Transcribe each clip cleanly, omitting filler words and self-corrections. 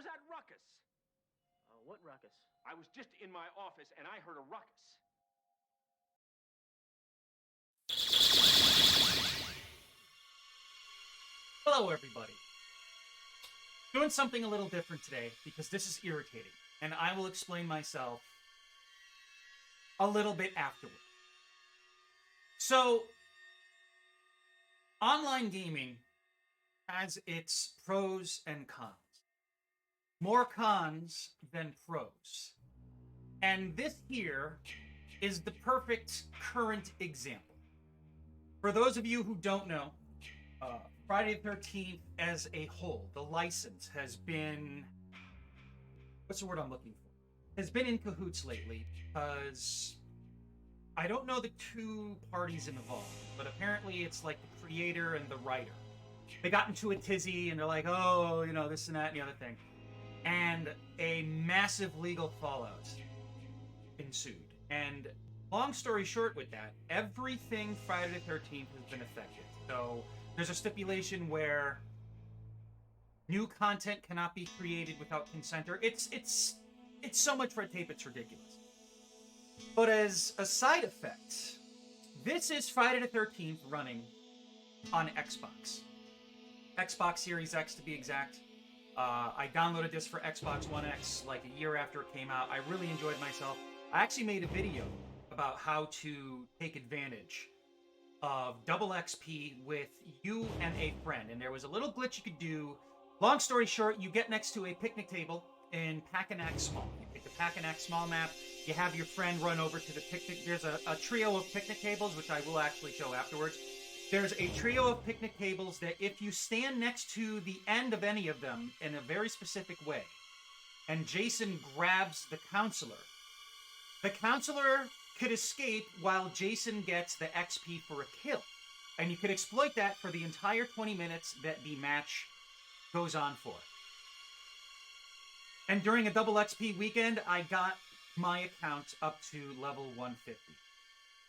was that ruckus? What ruckus? I was just in my office and I heard a ruckus. Hello, everybody. Doing something a little different today because this is irritating, and I will explain myself a little bit afterward. So, online gaming has its pros and cons. More cons than pros. And this here is the perfect current example. For those of you who don't know, Friday the 13th as a whole, the license has been... What's the word I'm looking for? Has been in cahoots lately because I don't know the two parties involved, but apparently it's like the creator and the writer. They got into a tizzy and they're like, oh, you know, this and that and the other thing. And a massive legal fallout ensued. And long story short with that, everything Friday the 13th has been affected. So there's a stipulation where new content cannot be created without consent. It's so much red tape, it's ridiculous. But as a side effect, this is Friday the 13th running on Xbox. Xbox Series X to be exact. I downloaded this for Xbox One X like a year after it came out. I really enjoyed myself. I actually made a video about how to take advantage of double XP with you and a friend. And there was a little glitch you could do. Long story short, you get next to a picnic table in Packanack Small. You pick the Packanack Small map. You have your friend run over to the picnic. There's a trio of picnic tables, which I will actually show afterwards. There's a trio of picnic tables that if you stand next to the end of any of them in a very specific way, and Jason grabs the counselor could escape while Jason gets the XP for a kill. And you could exploit that for the entire 20 minutes that the match goes on for. And during a double XP weekend, I got my account up to level 150.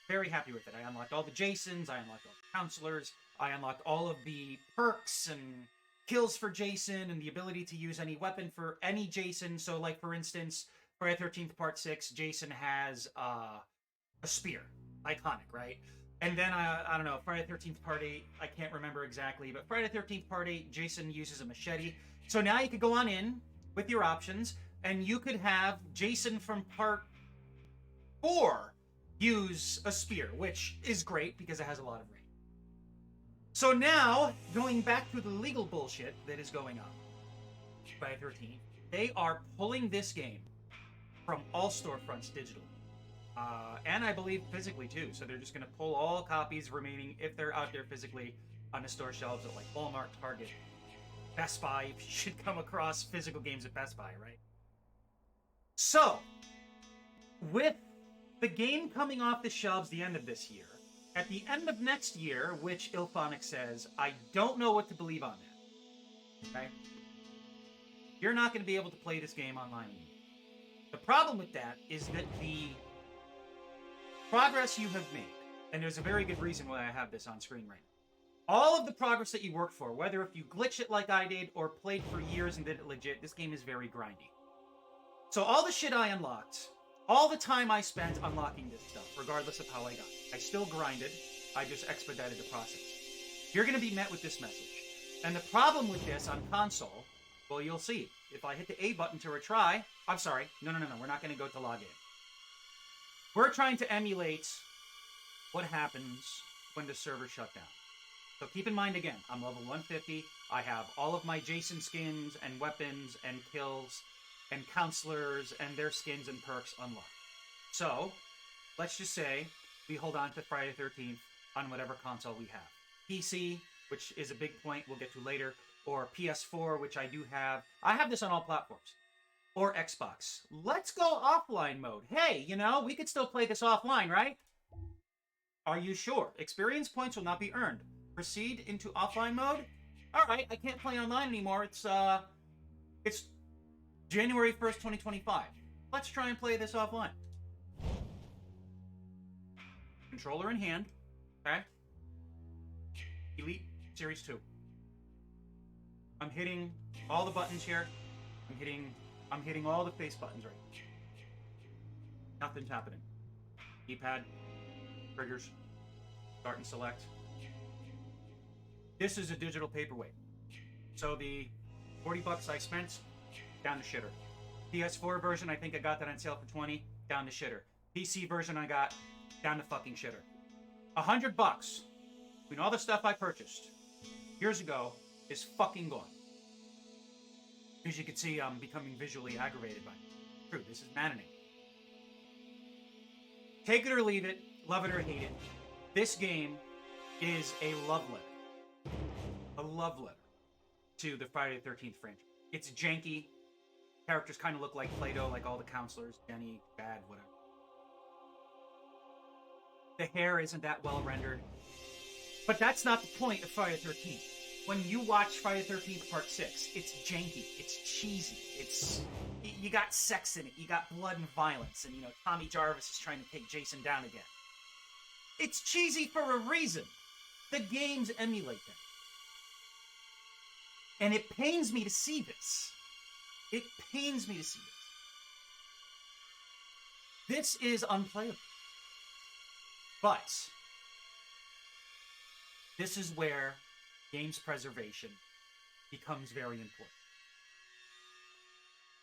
Very happy with it. I unlocked all the Jasons, I unlocked all the counselors, I unlocked all of the perks and kills for Jason, and the ability to use any weapon for any Jason. So, like, for instance, Friday the 13th Part 6, Jason has a spear. Iconic, right? And then, I don't know, Friday the 13th Part 8, I can't remember exactly, but Friday the 13th Part 8, Jason uses a machete. So now you could go on in with your options, and you could have Jason from Part 4 use a spear, which is great because it has a lot of range. So now, going back to the legal bullshit that is going on, Friday the 13th, they are pulling this game from all storefronts digitally. And I believe physically too. So they're just going to pull all copies remaining if they're out there physically on the store shelves at like Walmart, Target, Best Buy. You should come across physical games at Best Buy, right? So, with the game coming off the shelves the end of this year, at the end of next year, which Illfonic says, I don't know what to believe on that. Okay? You're not going to be able to play this game online anymore. The problem with that is that the progress you have made, and there's a very good reason why I have this on screen right now. All of the progress that you worked for, whether if you glitch it like I did or played for years and did it legit, this game is very grindy. So all the shit I unlocked, all the time I spent unlocking this stuff, regardless of how I got it, I still grinded, I just expedited the process. You're going to be met with this message. And the problem with this on console, well, you'll see. If I hit the A button to retry, I'm sorry, no, we're not going to go to log in. We're trying to emulate what happens when the server shut down. So keep in mind again, I'm level 150, I have all of my Jason skins and weapons and kills and counselors and their skins and perks unlocked. So, let's just say we hold on to Friday the 13th on whatever console we have. PC, which is a big point we'll get to later, or PS4, which I do have. I have this on all platforms. Or Xbox. Let's go offline mode. Hey, you know, we could still play this offline, right? Are you sure? Experience points will not be earned. Proceed into offline mode? Alright, I can't play online anymore. It's January 1st, 2025. Let's try and play this offline. Controller in hand. Okay? Elite Series 2. I'm hitting all the buttons here. I'm hitting all the face buttons right now. Nothing's happening. D-pad, triggers, start and select. This is a digital paperweight. So the $40 I spent, down to shitter. PS4 version, I think I got that on sale for 20, down to shitter. PC version I got, down to fucking shitter. $100 between all the stuff I purchased years ago is fucking gone. As you can see, I'm becoming visually aggravated by it. True, this is maddening. Take it or leave it, love it or hate it. This game is a love letter. A love letter to the Friday the 13th franchise. It's janky. Characters kind of look like Play-Doh, like all the counselors. Jenny, Chad, whatever. The hair isn't that well rendered. But that's not the point of Friday the 13th. When you watch Friday the 13th Part 6, it's janky, it's cheesy, you got sex in it, you got blood and violence, and Tommy Jarvis is trying to take Jason down again. It's cheesy for a reason. The games emulate that. And it pains me to see this. It pains me to see this. This is unplayable. But this is where games preservation becomes very important.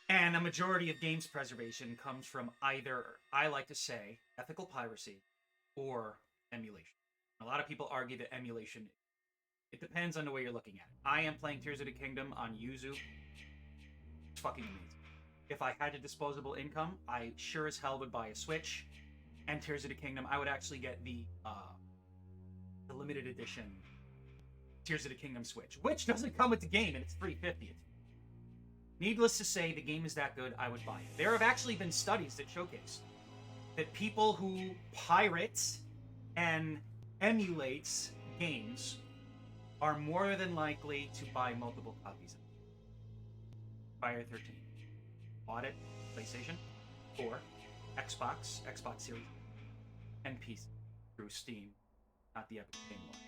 And a majority of games preservation comes from either, I like to say, ethical piracy or emulation. A lot of people argue that emulation, it depends on the way you're looking at it. I am playing Tears of the Kingdom on Yuzu. It's fucking amazing. If I had a disposable income, I sure as hell would buy a Switch and Tears of the Kingdom. I would actually get the limited edition Tears of the Kingdom Switch, which doesn't come with the game, and it's $350. Needless to say, the game is that good, I would buy it. There have actually been studies that showcase that people who pirate and emulate games are more than likely to buy multiple copies of it. Friday the 13th. Bought it, PlayStation 4, Xbox Series, and PC through Steam, not the Epic Game one.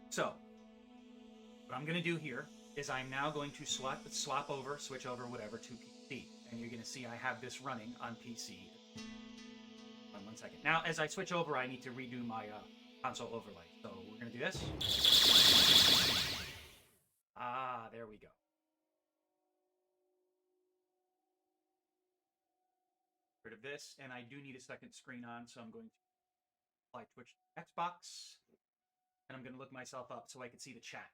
So, what I'm going to do here is I'm now going to switch over, whatever, to PC. And you're going to see I have this running on PC. One second. Now, as I switch over, I need to redo my console overlay. So we're going to do this. Ah, there we go. Rid of this, and I do need a second screen on, so I'm going to apply Twitch to Xbox. And I'm going to look myself up so I can see the chat.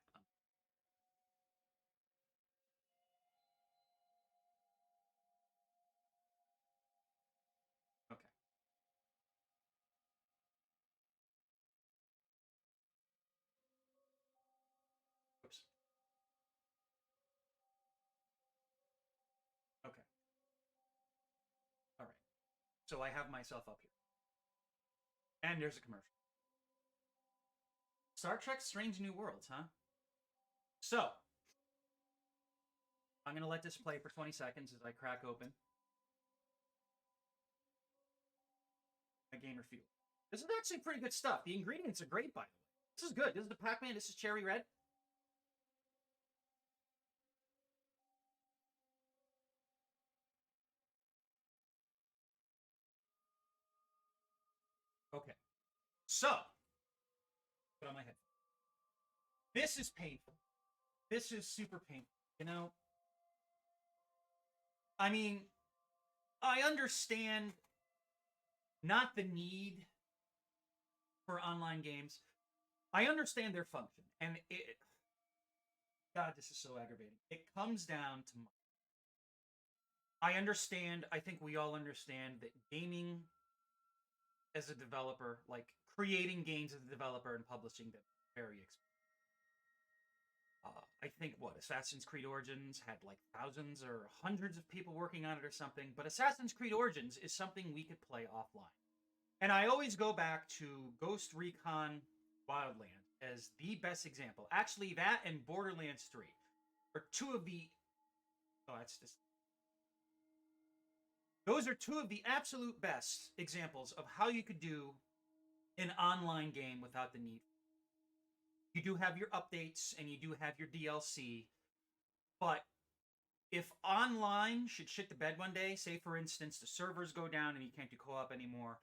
Okay. Oops. Okay. All right. So I have myself up here. And there's a commercial. Star Trek Strange New Worlds, huh? So, I'm going to let this play for 20 seconds as I crack open my gamer fuel. This is actually pretty good stuff. The ingredients are great, by the way. This is good. This is the Pac-Man. This is Cherry Red. Okay. So, put on my head. This is painful. This is super painful. I mean, I understand not the need for online games. I understand their function. And God, this is so aggravating. It comes down to money. I understand, I think we all understand that gaming as a developer, like creating games as a developer and publishing them, very expensive. I think, Assassin's Creed Origins had like thousands or hundreds of people working on it or something, but Assassin's Creed Origins is something we could play offline. And I always go back to Ghost Recon Wildlands as the best example. Actually, that and Borderlands 3 are two of the... Oh, that's just... Those are two of the absolute best examples of how you could do an online game without the need. You do have your updates and you do have your DLC, but if online should shit the bed one day, say for instance the servers go down and you can't do co-op anymore,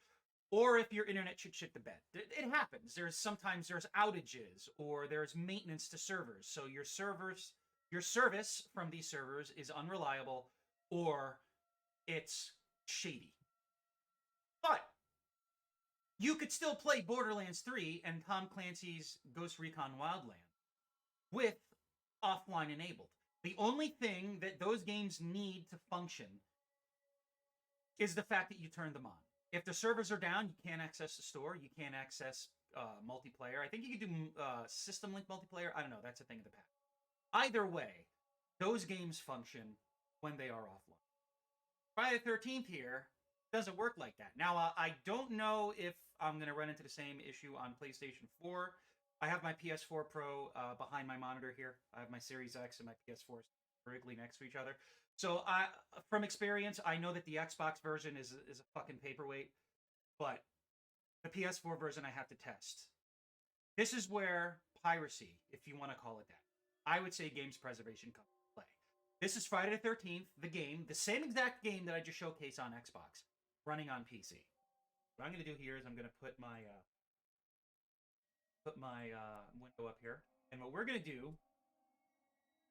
or if your internet should shit the bed. It happens. Sometimes there's outages or there's maintenance to servers. So your service from these servers is unreliable or it's shady. But you could still play Borderlands 3 and Tom Clancy's Ghost Recon Wildlands with offline enabled. The only thing that those games need to function is the fact that you turn them on. If the servers are down, you can't access the store. You can't access multiplayer. I think you can do system link multiplayer. I don't know. That's a thing of the past. Either way, those games function when they are offline. Friday the 13th here doesn't work like that. Now, I don't know if I'm going to run into the same issue on PlayStation 4. I have my PS4 Pro behind my monitor here. I have my Series X and my PS4 vertically next to each other. So, from experience, I know that the Xbox version is a fucking paperweight, but the PS4 version I have to test. This is where piracy, if you want to call it that, I would say games preservation comes into play. This is Friday the 13th, the game, the same exact game that I just showcased on Xbox, running on PC. What I'm going to do here is I'm going to put my window up here, and what we're going to do,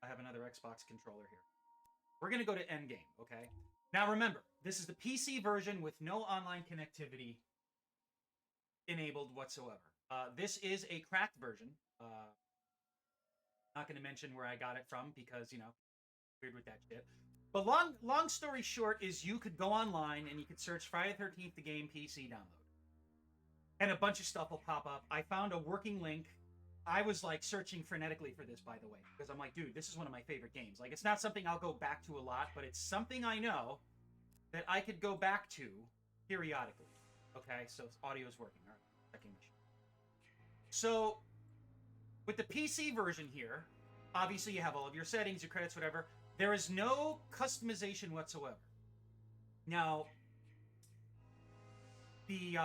I have another Xbox controller here. We're going to go to Endgame, okay? Now remember, this is the PC version with no online connectivity enabled whatsoever. This is a cracked version. Not going to mention where I got it from because, you know, weird with that shit. But long story short is you could go online and you could search Friday the 13th the game PC download. And a bunch of stuff will pop up. I found a working link. I was like searching frenetically for this, by the way, because I'm like, dude, this is one of my favorite games. Like, it's not something I'll go back to a lot, but it's something I know that I could go back to periodically. Okay, so audio's working. All right, checking machine. So, with the PC version here, obviously you have all of your settings, your credits, whatever. There is no customization whatsoever. Now, the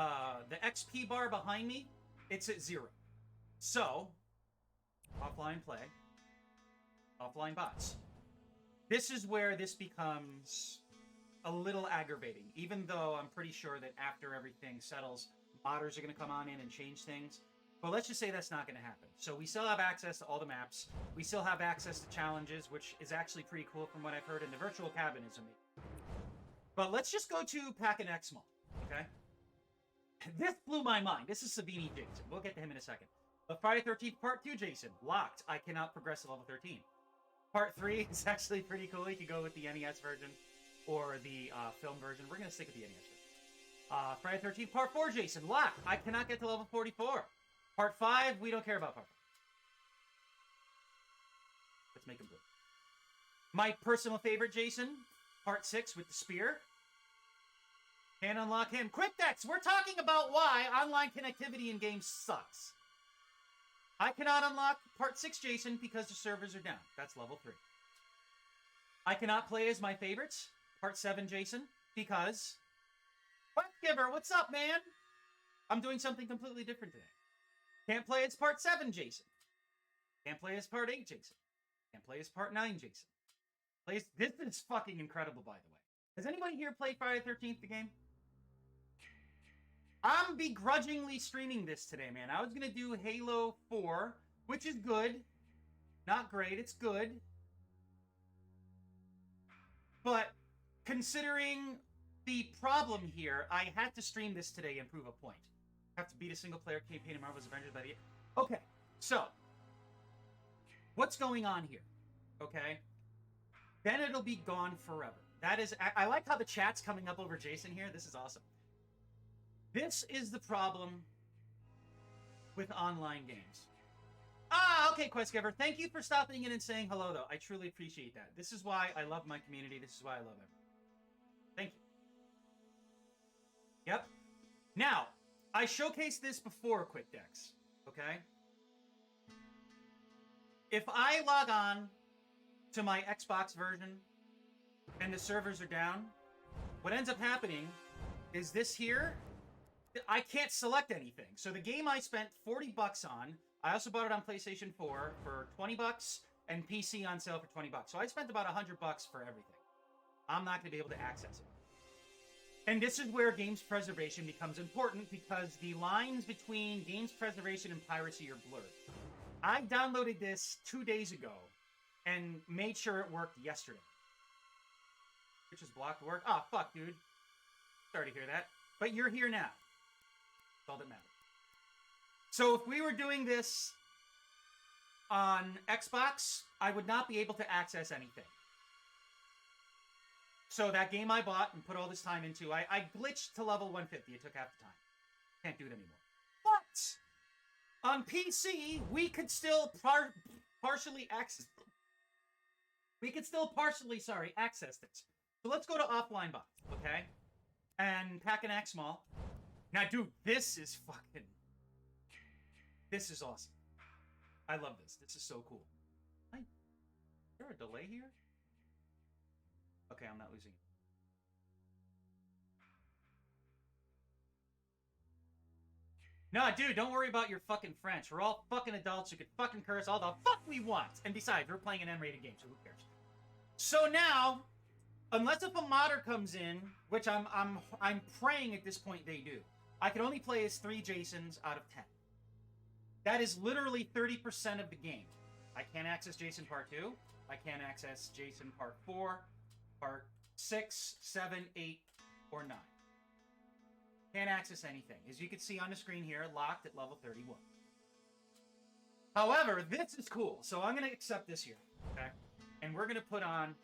XP bar behind me, it's at 0. So, offline play, offline bots. This is where this becomes a little aggravating, even though I'm pretty sure that after everything settles, modders are going to come on in and change things. But let's just say that's not going to happen. So we still have access to all the maps. We still have access to challenges, which is actually pretty cool from what I've heard, and the virtual cabin is amazing. But let's just go to Pack and X Mall, okay? This blew my mind. This is Savini Jason. We'll get to him in a second. But Friday 13th Part 2, Jason. Locked. I cannot progress to level 13. Part 3 is actually pretty cool. You can go with the NES version or the film version. We're going to stick with the NES version. Friday 13th Part 4, Jason. Locked. I cannot get to level 44. Part 5, we don't care about Part 5. Let's make him blue. My personal favorite, Jason. Part 6 with the spear. Can't unlock him. Quick Dex, we're talking about why online connectivity in games sucks. I cannot unlock Part 6, Jason, because the servers are down. That's level 3. I cannot play as my favorites, Part 7, Jason, because... Giver, what's up, man? I'm doing something completely different today. Can't play as Part 7, Jason. Can't play as Part 8, Jason. Can't play as Part 9, Jason. This is fucking incredible, by the way. Has anybody here played Friday the 13th, the game? I'm begrudgingly streaming this today, man. I was going to do Halo 4, which is good. Not great, it's good. But considering the problem here, I had to stream this today and prove a point. I have to beat a single-player campaign in Marvel's Avengers by the... Okay, so. What's going on here? Okay? Then it'll be gone forever. That is... I like how the chat's coming up over Jason here. This is awesome. This is the problem with online games. Okay, Questgiver. Thank you for stopping in and saying hello, though. I truly appreciate that. This is why I love my community. This is why I love everyone. Thank you. Yep. Now, I showcased this before, Quick Dex. Okay? If I log on to my Xbox version and the servers are down, what ends up happening is this here... I can't select anything. So the game I spent $40 on, I also bought it on PlayStation 4 for $20. and PC on sale for $20. So I spent about $100 for everything. I'm not going to be able to access it. And this is where games preservation becomes important because the lines between games preservation and piracy are blurred. I downloaded this 2 days ago and made sure it worked yesterday. Which is blocked work. Oh, fuck, dude. Sorry to hear that. But you're here now. That's all that matters. So if we were doing this on Xbox, I would not be able to access anything. So that game I bought and put all this time into, I glitched to level 150. It took half the time. Can't do it anymore. But on PC, we could still partially access. We could still partially, access this. So let's go to offline bots, okay? And pack an axe small. Now, dude, this is fucking. This is awesome. I love this. This is so cool. Is there a delay here? Okay, I'm not losing it. No, dude, don't worry about your fucking French. We're all fucking adults who can fucking curse all the fuck we want. And besides, we're playing an M-rated game, so who cares? So now, unless if a modder comes in, which I'm praying at this point they do, I can only play as 3 Jasons out of 10. That is literally 30% of the game. I can't access Jason Part 2. I can't access Jason Part 4. Part 6, 7, 8, or 9. Can't access anything. As you can see on the screen here, locked at level 31. However, this is cool. So I'm going to accept this here. Okay? And we're going to put on...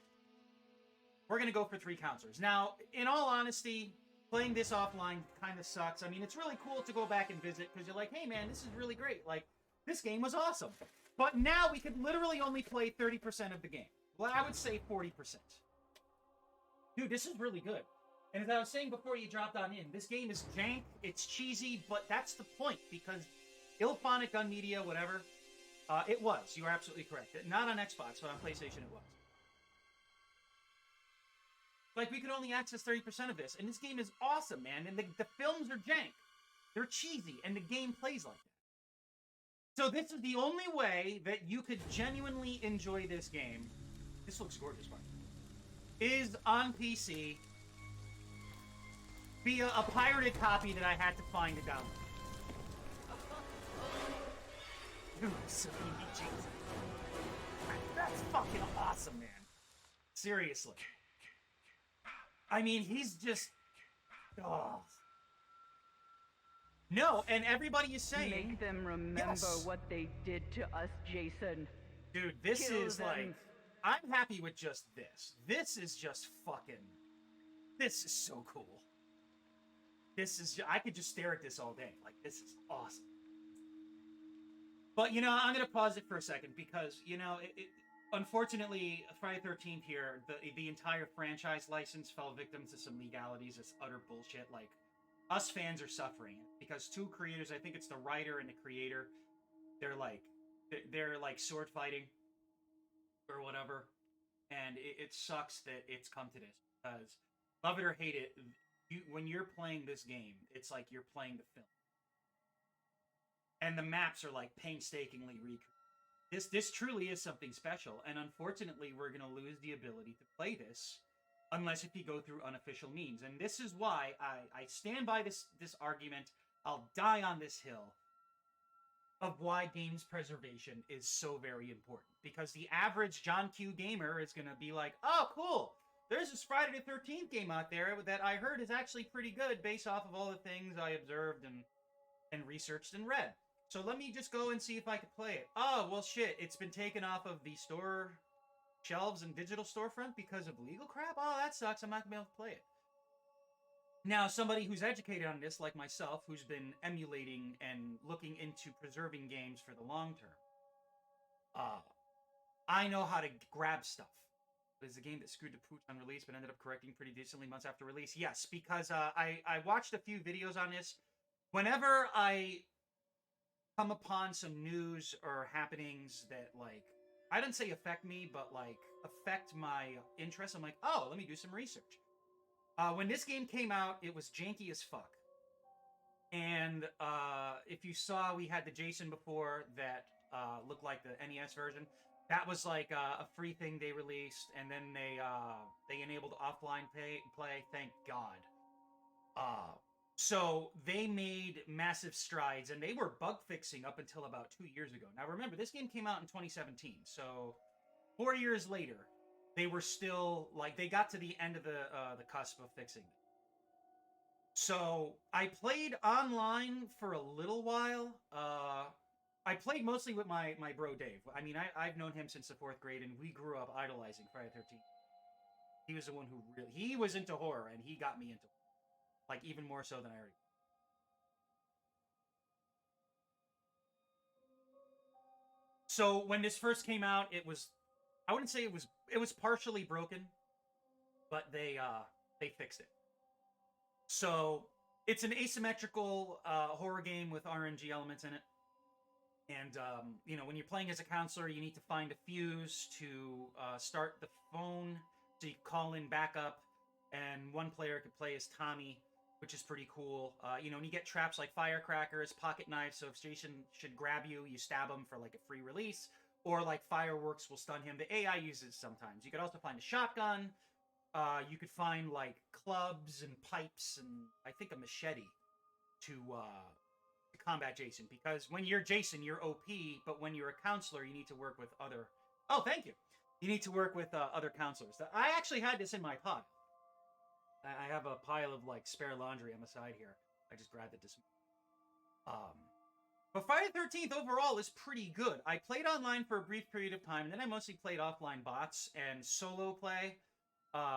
We're going to go for 3 counselors. Now, in all honesty, playing this offline kind of sucks. I mean, it's really cool to go back and visit because you're like, hey man, this is really great. Like, this game was awesome. But now we could literally only play 30% of the game. Well, I would say 40%. Dude, this is really good. And as I was saying before you dropped on in, this game is jank, it's cheesy, but that's the point, because Illfonic, Gun Media, whatever, it was. You are absolutely correct. Not on Xbox, but on PlayStation it was. Like, we could only access 30% of this, and this game is awesome, man, and the films are jank. They're cheesy, and the game plays like that. So this is the only way that you could genuinely enjoy this game. This looks gorgeous, by the way. Is on PC via a pirated copy that I had to find to download. Dude, so Jesus. That's fucking awesome, man. Seriously. I mean, he's just... Oh. No, and everybody is saying... Make them remember what they did to us, Jason. Dude, this Kill is them. like... I'm happy with just this. This is just fucking... This is so cool. This is... I could just stare at this all day. Like, this is awesome. But, you know, I'm going to pause it for a second because, you know, unfortunately, Friday the 13th here, the entire franchise license fell victim to some legalities. It's utter bullshit. Like, us fans are suffering because 2 creators, I think it's the writer and the creator, they're like sword fighting or whatever. And it sucks that it's come to this because, love it or hate it, when you're playing this game, it's like you're playing the film. And the maps are like painstakingly recreated. This truly is something special, and unfortunately, we're going to lose the ability to play this unless if you go through unofficial means. And this is why I stand by this argument. I'll die on this hill of why games preservation is so very important. Because the average John Q gamer is going to be like, oh, cool. There's this Friday the 13th game out there that I heard is actually pretty good based off of all the things I observed and researched and read. So let me just go and see if I can play it. Oh, well, shit. It's been taken off of the store shelves and digital storefront because of legal crap? Oh, that sucks. I'm not going to be able to play it. Now, somebody who's educated on this, like myself, who's been emulating and looking into preserving games for the long term, I know how to grab stuff. It is a game that screwed the pooch on release, but ended up correcting pretty decently months after release. Yes, because I watched a few videos on this. Whenever I come upon some news or happenings that, like, I didn't say affect me, but, like, affect my interest, I'm like, oh, let me do some research. When this game came out, it was janky as fuck. And if you saw, we had the Jason before that looked like the NES version. That was like a free thing they released, and then they enabled offline play. Thank God. So they made massive strides, and they were bug fixing up until about 2 years ago. Now remember, this game came out in 2017, so 4 years later, they were still like they got to the end of the cusp of fixing it. So I played online for a little while. I played mostly with my bro Dave. I mean, I've known him since the 4th grade, and we grew up idolizing Friday the 13th. He was the one who he was into horror, and he got me into horror, like even more so than I already. So when this first came out, it was, I wouldn't say it was partially broken, but they fixed it. So it's an asymmetrical horror game with RNG elements in it. And, you know, when you're playing as a counselor, you need to find a fuse to start the phone so you call in backup. And one player could play as Tommy, which is pretty cool. You know, and you get traps like firecrackers, pocket knives. So if Jason should grab you, you stab him for like a free release. Or like fireworks will stun him. The AI uses it sometimes. You could also find a shotgun. You could find like clubs and pipes and I think a machete to combat Jason. Because when you're Jason, you're OP, but when you're a counselor, you need to work with other... Oh, thank you. You need to work with other counselors. I actually had this in my pod. I have a pile of like spare laundry on the side here. I just grabbed it this morning. But Friday the 13th overall is pretty good. I played online for a brief period of time, and then I mostly played offline bots and solo play.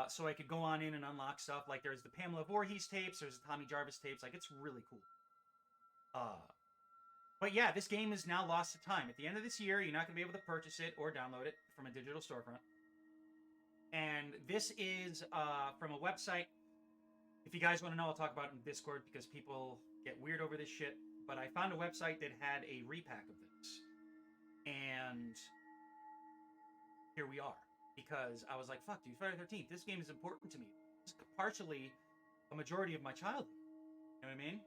So I could go on in and unlock stuff. Like there's the Pamela Voorhees tapes, there's the Tommy Jarvis tapes. Like it's really cool. But yeah, this game is now lost to time. At the end of this year, you're not going to be able to purchase it or download it from a digital storefront. And this is from a website. If you guys want to know, I'll talk about it in Discord because people get weird over this shit. But I found a website that had a repack of this. And here we are. Because I was like, fuck, dude, Friday the 13th, this game is important to me. It's partially a majority of my childhood. You know what I mean?